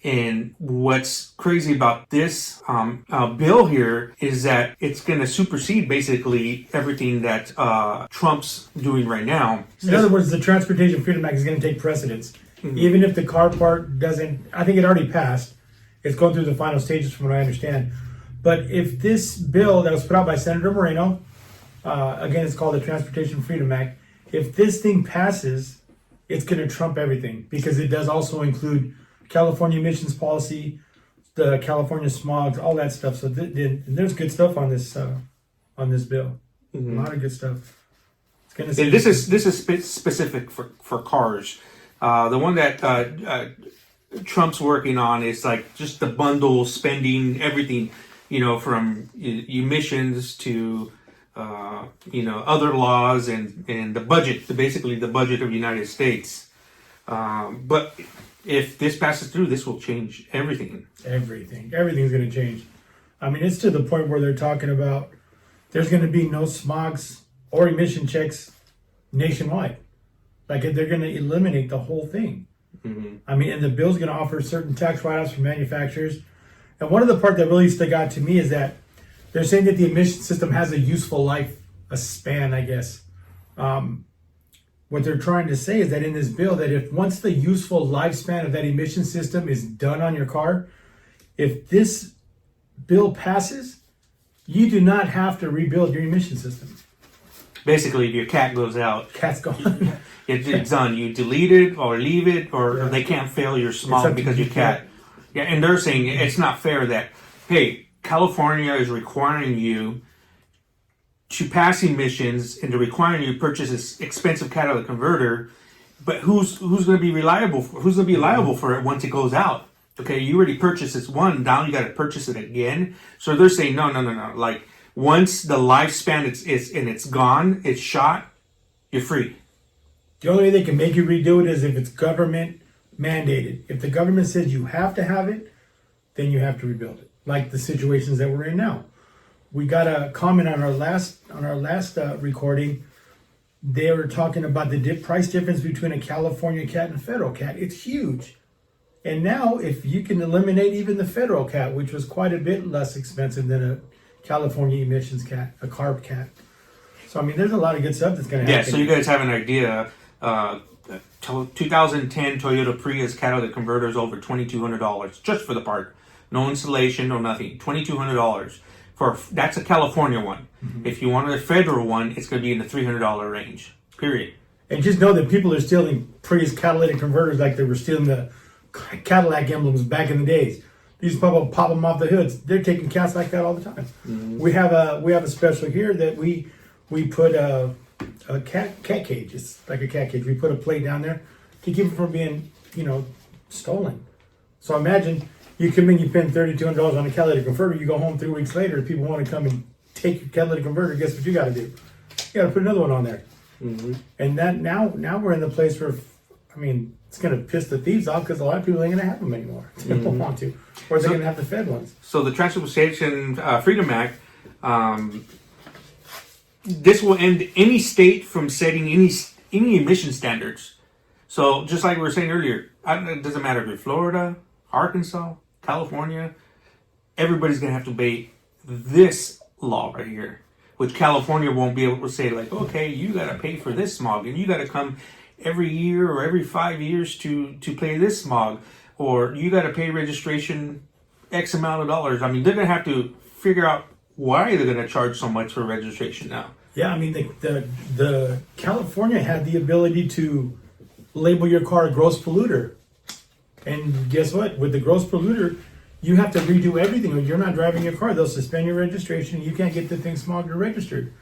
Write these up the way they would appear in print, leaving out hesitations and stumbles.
And what's crazy about this bill here is that it's going to supersede basically everything that Trump's doing right now. In other words, the Transportation Freedom Act is going to take precedence. Mm-hmm. Even if the car part doesn't, I think it already passed. It's going through the final stages from what I understand. But if this bill that was put out by Senator Moreno, again, it's called the Transportation Freedom Act, if this thing passes, it's going to trump everything because it does also include California emissions policy, the California smog, all that stuff. So there's good stuff on this bill. Mm-hmm. A lot of good stuff. It's gonna. And this is specific for cars. The one that Trump's working on is like just the bundle spending, everything, from emissions to other laws and the budget, basically the budget of the United States. But if this passes through, this will change everything. Everything's going to change. I mean, it's to the point where they're talking about there's going to be no smogs or emission checks nationwide. Like they're going to eliminate the whole thing. Mm-hmm. I mean, and the bill's going to offer certain tax write-offs for manufacturers. And one of the part that really stuck out to me is that they're saying that the emission system has a useful life, a span, I guess. What they're trying to say is that in this bill, that if once the useful lifespan of that emission system is done on your car, if this bill passes, you do not have to rebuild your emission system. Basically, if your cat goes out, cat's gone. It's done. You delete it or leave it, or they can't fail your smog because your cat. Yeah, and they're saying it's not fair that, hey, California is requiring you to pass emissions and they're requiring you to purchase this expensive catalytic converter, but who's going to be reliable? Who's going to be liable for it once it goes out? Okay, you already purchased this one, now you got to purchase it again. So they're saying no. Like once the lifespan it's gone, it's shot, you're free. The only way they can make you redo it is if it's government mandated. If the government says you have to have it, then you have to rebuild it. Like the situations that we're in now. We got a comment on our last recording. They were talking about the price difference between a California cat and a federal cat. It's huge. And now if you can eliminate even the federal cat, which was quite a bit less expensive than a California emissions cat, a carb cat. So, I mean, there's a lot of good stuff that's going to happen. Yeah, so you guys have an idea. 2010 Toyota Prius catalytic converter is over $2,200 just for the part. No installation, no nothing. $2,200. That's a California one. Mm-hmm. If you wanted a federal one, it's going to be in the $300 range. Period. And just know that people are stealing Prius catalytic converters like they were stealing the Cadillac emblems back in the days. These people pop them off the hoods. They're taking cats like that all the time. Mm-hmm. We have a special here that we put a cat cage. It's like a cat cage. We put a plate down there to keep it from being stolen. So imagine. You come in, you spend $3,200 on a catalytic converter, you go home 3 weeks later, if people want to come and take your catalytic converter, guess what you got to do? You got to put another one on there. Mm-hmm. And that now we're in the place where, I mean, it's going to piss the thieves off because a lot of people ain't going to have them anymore. They don't want to. Or they're going to have the Fed ones. So the Transportation Freedom Act, this will end any state from setting any emission standards. So just like we were saying earlier, it doesn't matter if you're Florida, Arkansas, California, everybody's going to have to obey this law right here, which California won't be able to say like, okay, you got to pay for this smog and you got to come every year or every 5 years to pay this smog, or you got to pay registration X amount of dollars. I mean, they're going to have to figure out why they're going to charge so much for registration now. Yeah, I mean, the California had the ability to label your car a gross polluter. And guess what? With the gross polluter, you have to redo everything. When you're not driving your car, they'll suspend your registration and you can't get the thing smogged or registered.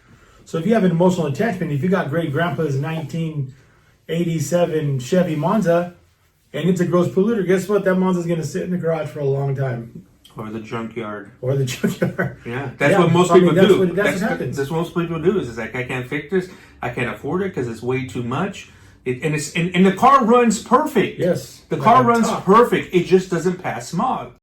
So if you have an emotional attachment, if you got great grandpa's 1987 Chevy Monza and it's a gross polluter, guess what? That Monza's going to sit in the garage for a long time. Or the junkyard. Yeah, that's what most people do. That's what happens. That's what most people do is like, I can't fix this. I can't afford it because it's way too much. And the car runs perfect. Yes. The car runs perfect. It just doesn't pass smog.